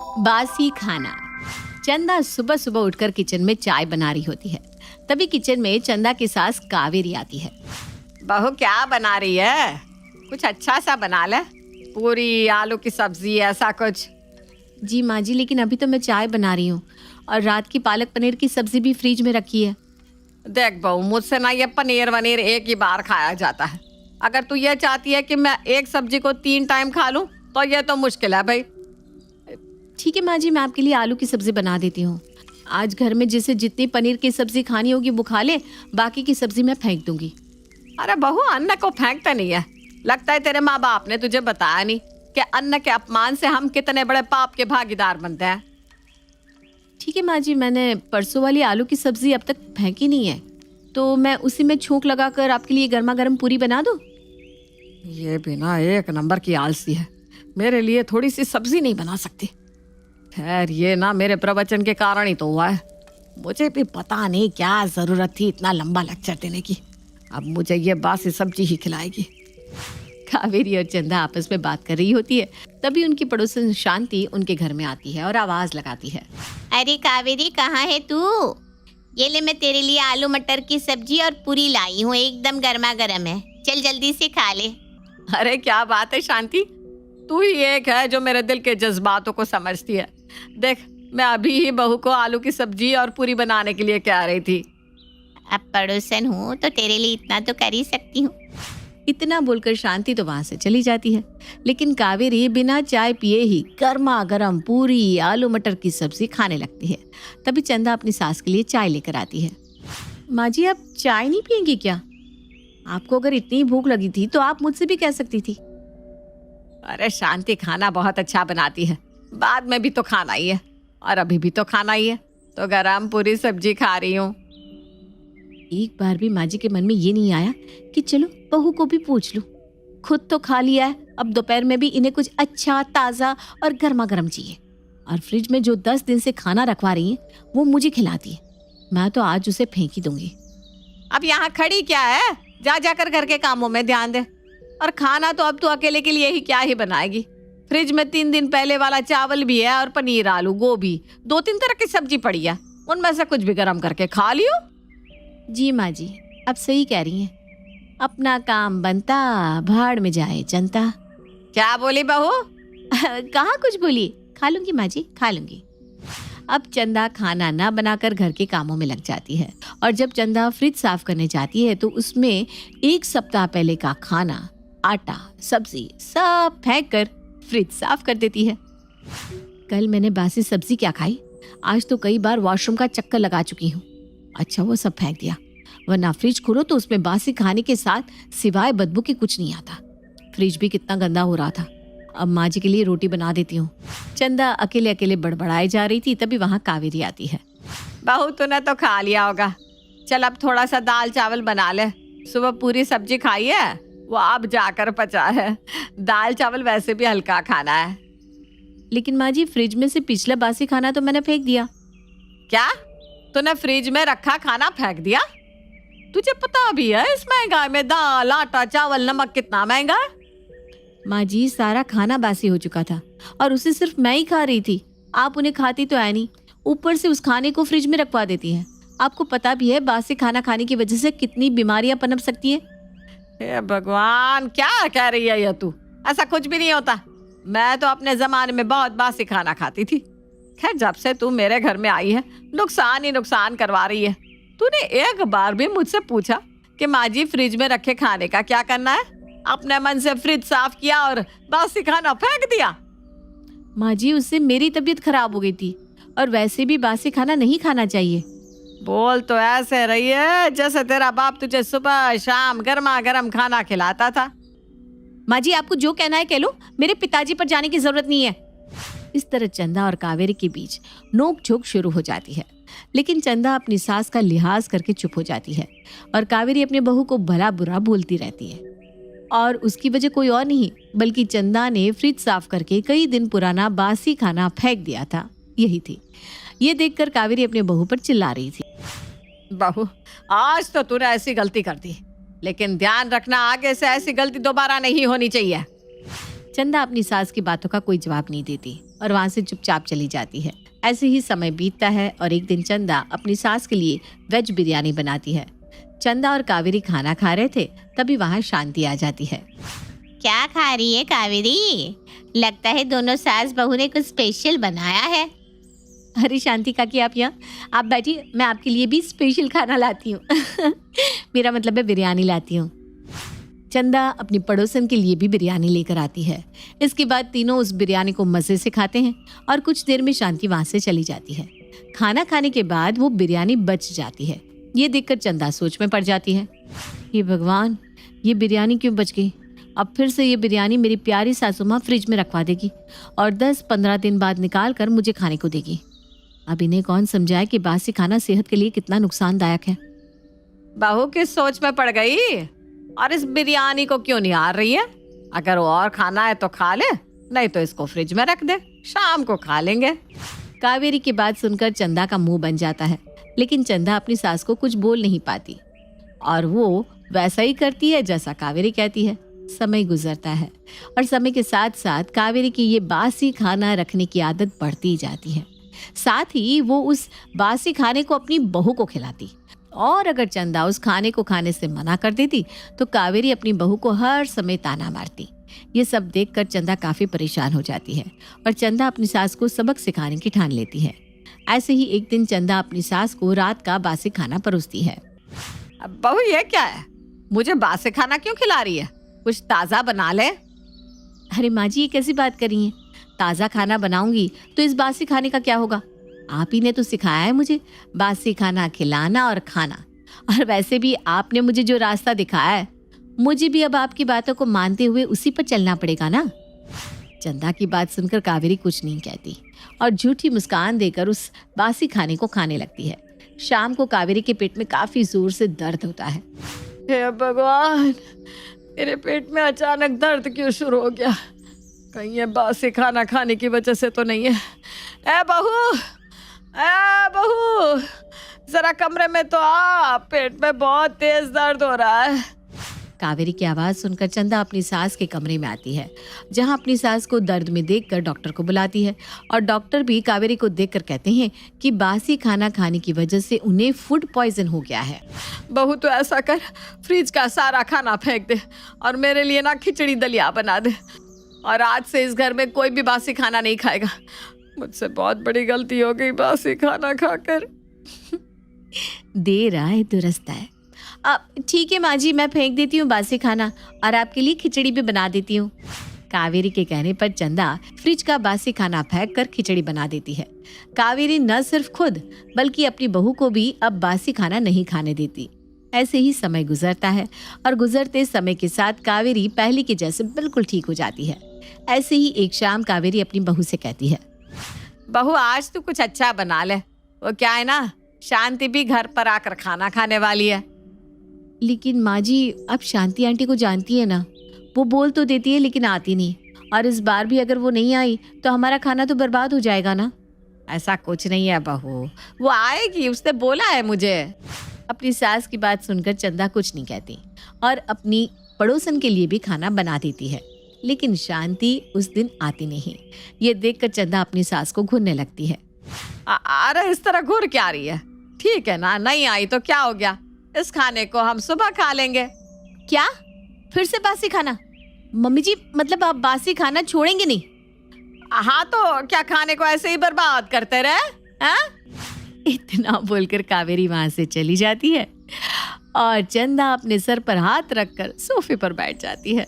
बासी खाना। चंदा सुबह सुबह उठकर किचन में चाय बना रही होती है। तभी किचन में चंदा की सास कावेरी आती है। बहू क्या बना रही है? कुछ अच्छा सा बना ले, पूरी आलू की सब्जी ऐसा कुछ। जी माँ जी, लेकिन अभी तो मैं चाय बना रही हूँ और रात की पालक पनीर की सब्जी भी फ्रिज में रखी है। देख बहू, मुझसे ना ये पनीर वनीर एक ही बार खाया जाता है। अगर तू ये चाहती है कि मैं एक सब्जी को 3 टाइम खा लूं तो ये तो मुश्किल है भाई। ठीक है माँ जी, मैं आपके लिए आलू की सब्जी बना देती हूँ। आज घर में जिसे जितनी पनीर की सब्जी खानी होगी वो खा ले, बाकी की सब्जी मैं फेंक दूंगी। अरे बहू, अन्न को फेंकता नहीं है। लगता है तेरे माँ बाप ने तुझे बताया नहीं कि अन्न के अपमान से हम कितने बड़े पाप के भागीदार बनते हैं। ठीक है माँ जी, मैंने परसों वाली आलू की सब्जी अब तक फेंकी नहीं है, तो मैं उसी में छोंक लगाकर आपके लिए गर्मा गर्म पूरी बना दूं। ये बिना एक नंबर की आलसी है, मेरे लिए थोड़ी सी सब्जी नहीं बना सकती। खैर, ये ना मेरे प्रवचन के कारण ही तो हुआ है। मुझे भी पता नहीं क्या जरूरत थी इतना लंबा लेक्चर देने की। अब मुझे ये बासी सब्जी ही खिलाएगी। कावेरी और चंदा आपस में बात कर रही होती है। तभी उनकी पड़ोसन शांति उनके घर में आती है और आवाज लगाती है। अरे कावेरी, कहाँ है तू? ये ले, मैं तेरे लिए आलू मटर की सब्जी और पूरी लाई हूँ, एकदम गर्मा गर्म है। चल जल्दी से खा ले। अरे क्या बात है शांति, तू ही एक है जो मेरे दिल के जज्बातों को समझती है। देख, मैं अभी ही बहू को आलू की सब्जी और पूरी बनाने के लिए कह रही थी। अब पड़ोसन हूँ तो तेरे लिए इतना तो कर ही सकती हूँ। इतना बोलकर शांति तो वहां से चली जाती है, लेकिन कावेरी बिना चाय पिए ही गर्मा गर्म पूरी आलू मटर की सब्जी खाने लगती है। तभी चंदा अपनी सास के लिए चाय लेकर आती है। माँ जी, आप चाय नहीं पियेंगी क्या? आपको अगर इतनी भूख लगी थी तो आप मुझसे भी कह सकती थी। अरे शांति खाना बहुत अच्छा बनाती है, बाद में भी तो खाना ही है और अभी भी तो खाना ही है, तो गरम पूरी सब्जी खा रही हूँ। एक बार भी माँ जी के मन में ये नहीं आया कि चलो बहू को भी पूछ लूं। खुद तो खा लिया है, अब दोपहर में भी इन्हें कुछ अच्छा ताज़ा और गर्मा गर्म चाहिए। और फ्रिज में जो 10 दिन से खाना रखवा रही हैं वो मुझे खिलाती है। मैं तो आज उसे फेंक ही दूंगी। अब यहाँ खड़ी क्या है? जा जाकर घर के कामों में ध्यान दे। और खाना तो अब तू अकेले के लिए ही क्या ही बनाएगी। फ्रिज में 3 दिन पहले वाला चावल भी है और पनीर, आलू, गोभी, 2-3 तरह की सब्जी पड़ी है, उनमें से कुछ भी गर्म करके खा लियो। जी माँ जी, आप सही कह रही हैं। अपना काम बनता, भाड़ में जाए जनता। क्या बोली बहू? कहाँ कुछ बोली, खा लूंगी माँ जी, खा लूंगी। अब चंदा खाना ना बनाकर घर के कामों में लग जाती है और जब चंदा फ्रिज साफ करने जाती है तो उसमें 1 सप्ताह पहले का खाना, आटा, सब्जी सब फेंक कर फ्रिज साफ कर देती है। कल मैंने बासी सब्जी क्या खाई, आज तो कई बार वॉशरूम का चक्कर लगा चुकी हूँ। अच्छा, वो सब फेंक दिया, वरना फ्रिज खोलो तो उसमें बासी खाने के साथ सिवाय बदबू के कुछ नहीं आता। फ्रिज भी कितना गंदा हो रहा था। अब माँ जी के लिए रोटी बना देती हूँ। चंदा अकेले अकेले बड़बड़ाई जा रही थी, तभी वहाँ कावेरी आती है। बहू, तूने तो खा लिया होगा, चल अब थोड़ा सा दाल चावल बना ले। सुबह पूरी सब्जी खाई है, वो अब जाकर पचा है। दाल चावल वैसे भी हल्का खाना है। लेकिन माँ जी, फ्रिज में से पिछला बासी खाना तो मैंने फेंक दिया। क्या? तूने फ्रिज में रखा खाना फेंक दिया? तुझे पता भी है इस महंगाई में दाल, आटा, चावल, नमक कितना महंगा है? माँ जी, सारा खाना बासी हो चुका था और उसे सिर्फ मैं ही खा रही थी। आप उन्हें खाती तो है नहीं, ऊपर से उस खाने को फ्रिज में रखवा देती हैं। आपको पता भी है बासी खाना खाने की वजह से कितनी बीमारियां पनप सकती है। हे भगवान, क्या कह रही है ये तू? ऐसा कुछ भी नहीं होता। मैं तो अपने जमाने में बहुत बासी खाना खाती थी। खैर, जब से तू मेरे घर में आई है नुकसान ही नुकसान करवा रही है। तूने एक बार भी मुझसे पूछा कि माँ जी फ्रिज में रखे खाने का क्या करना है? अपने मन से फ्रिज साफ किया और बासी खाना फेंक दिया। माँ जी, उससे मेरी तबीयत खराब हो गई थी और वैसे भी बासी खाना नहीं खाना चाहिए। बोल तो ऐसे रही है जैसे तेरा बाप तुझे सुबह शाम गर्मा गर्म खाना खिलाता था। माँ जी, आपको जो कहना है कह लो, मेरे पिताजी पर जाने की जरूरत नहीं है। इस तरह चंदा और कावेरी के बीच नोक झोंक शुरू हो जाती है, लेकिन चंदा अपनी सास का लिहाज करके चुप हो जाती है और कावेरी अपने बहू को भला बुरा बोलती रहती है। और उसकी वजह कोई और नहीं बल्कि चंदा ने फ्रिज साफ करके कई दिन पुराना बासी खाना फेंक दिया था, यही थी। ये देखकर कावेरी अपने बहू पर चिल्ला रही थी। बहू, आज तो तूने ऐसी गलती कर दी, लेकिन ध्यान रखना आगे से ऐसी गलती दोबारा नहीं होनी चाहिए। चंदा अपनी सास की बातों का कोई जवाब नहीं देती। और वहां से चुपचाप चली जाती है। ऐसे ही समय बीतता है और एक दिन चंदा अपनी सास के लिए वेज बिरयानी बनाती है। चंदा और कावेरी खाना खा रहे थे, तभी वहां शांति आ जाती है। क्या खा रही है कावेरी? लगता है दोनों सास बहू ने कुछ स्पेशल बनाया है। अरे शांति काकी, आप यहाँ आप बैठिए, मैं आपके लिए भी स्पेशल खाना लाती हूँ। मेरा मतलब है बिरयानी लाती हूँ। चंदा अपनी पड़ोसन के लिए भी बिरयानी लेकर आती है। इसके बाद तीनों उस बिरयानी को मज़े से खाते हैं और कुछ देर में शांति वहाँ से चली जाती है। खाना खाने के बाद वो बिरयानी बच जाती है। ये देखकर चंदा सोच में पड़ जाती है, हे भगवान, ये बिरयानी क्यों बच गई? अब फिर से ये बिरयानी मेरी प्यारी सासू माँ फ्रिज में रखवा देगी और 10-15 दिन बाद निकाल कर मुझे खाने को देगी। अब इन्हें कौन समझाए कि बासी खाना सेहत के लिए कितना नुकसानदायक है। बहू किस सोच में पड़ गई और इस बिरयानी को क्यों नहीं हार रही है? अगर और खाना है तो खा ले, नहीं तो इसको फ्रिज में रख दे, शाम को खा लेंगे। कावेरी की बात सुनकर चंदा का मुंह बन जाता है, लेकिन चंदा अपनी सास को कुछ बोल नहीं पाती और वो वैसा ही करती है जैसा कावेरी कहती है। समय गुजरता है और समय के साथ साथ कावेरी की ये बासी खाना रखने की आदत बढ़ती जाती है। साथ ही वो उस बासी खाने को अपनी बहू को खिलाती और अगर चंदा उस खाने को खाने से मना कर देती तो कावेरी अपनी बहू को हर समय ताना मारती। ये सब देखकर चंदा काफी परेशान हो जाती है और चंदा अपनी सास को सबक सिखाने की ठान लेती है। ऐसे ही एक दिन चंदा अपनी सास को रात का बासी खाना परोसती है। अब बहू ये क्या है? मुझे बासी खाना क्यों खिला रही है? कुछ ताजा बना ले। अरे माँ जी, ये कैसी बात कर रही हैं? ताज़ा खाना बनाऊंगी तो इस बासी खाने का क्या होगा? आप ही ने तो सिखाया है मुझे बासी खाना खिलाना और खाना, और वैसे भी आपने मुझे जो रास्ता दिखाया है, मुझे भी अब आपकी बातों को मानते हुए उसी पर चलना पड़ेगा ना। चंदा की बात सुनकर कावेरी कुछ नहीं कहती और झूठी मुस्कान देकर उस बासी खाने को खाने लगती है। शाम को कावेरी के पेट में काफी जोर से दर्द होता है। हे भगवान, मेरे पेट में अचानक दर्द क्यों शुरू हो गया? कहीं ये बासी खाना खाने की वजह से तो नहीं है? ए बहू, जरा कमरे में तो आ, पेट में बहुत तेज दर्द हो रहा है। कावेरी की आवाज सुनकर चंदा अपनी सास के कमरे में आती है, जहां अपनी सास को दर्द में देखकर डॉक्टर को बुलाती है और डॉक्टर भी कावेरी को देखकर कहते हैं कि बासी खाना खाने की वजह से उन्हें फूड पॉइजन हो गया है। बहू तो ऐसा कर, फ्रिज का सारा खाना फेंक दे और मेरे लिए ना खिचड़ी दलिया बना दे, और आज से इस घर में कोई भी बासी खाना नहीं खाएगा। मुझसे बहुत बड़ी गलती हो गई बासी खाना खाकर। देर आए दुरुस्त आए। अब ठीक है माँ जी, मैं फेंक देती हूँ बासी खाना और आपके लिए खिचड़ी भी बना देती हूँ। कावेरी के कहने पर चंदा फ्रिज का बासी खाना फेंक कर खिचड़ी बना देती है। कावेरी न सिर्फ खुद बल्कि अपनी बहू को भी अब बासी खाना नहीं खाने देती। ऐसे ही समय गुजरता है और गुजरते समय के साथ कावेरी पहले के जैसे बिल्कुल ठीक हो जाती है। ऐसे ही एक शाम कावेरी अपनी बहू से कहती है, बहू आज तू कुछ अच्छा बना ले। वो क्या है ना, शांति भी घर पर आकर खाना खाने वाली है। लेकिन माँ जी, अब शांति आंटी को जानती है ना, वो बोल तो देती है लेकिन आती नहीं, और इस बार भी अगर वो नहीं आई तो हमारा खाना तो बर्बाद हो जाएगा ना। ऐसा कुछ नहीं है बहू, वो आएगी, उसने बोला है मुझे। अपनी सास की बात सुनकर चंदा कुछ नहीं कहती और अपनी पड़ोसन के लिए भी खाना बना देती है, लेकिन शांति उस दिन आती नहीं। ये देखकर चंदा अपनी सास को घूरने लगती है। अरे इस तरह घूर क्या रही है? ठीक है ना, नहीं आई तो क्या हो गया, इस खाने को हम सुबह खा लेंगे। क्या? फिर से बासी खाना? मम्मी जी, मतलब आप बासी खाना छोड़ेंगे नहीं? हाँ तो क्या खाने को ऐसे ही बर्बाद करते रहे? हाँ? इतना बोलकर कावेरी वहां से चली जाती है और चंदा अपने सर पर हाथ रखकर सोफे पर बैठ जाती है।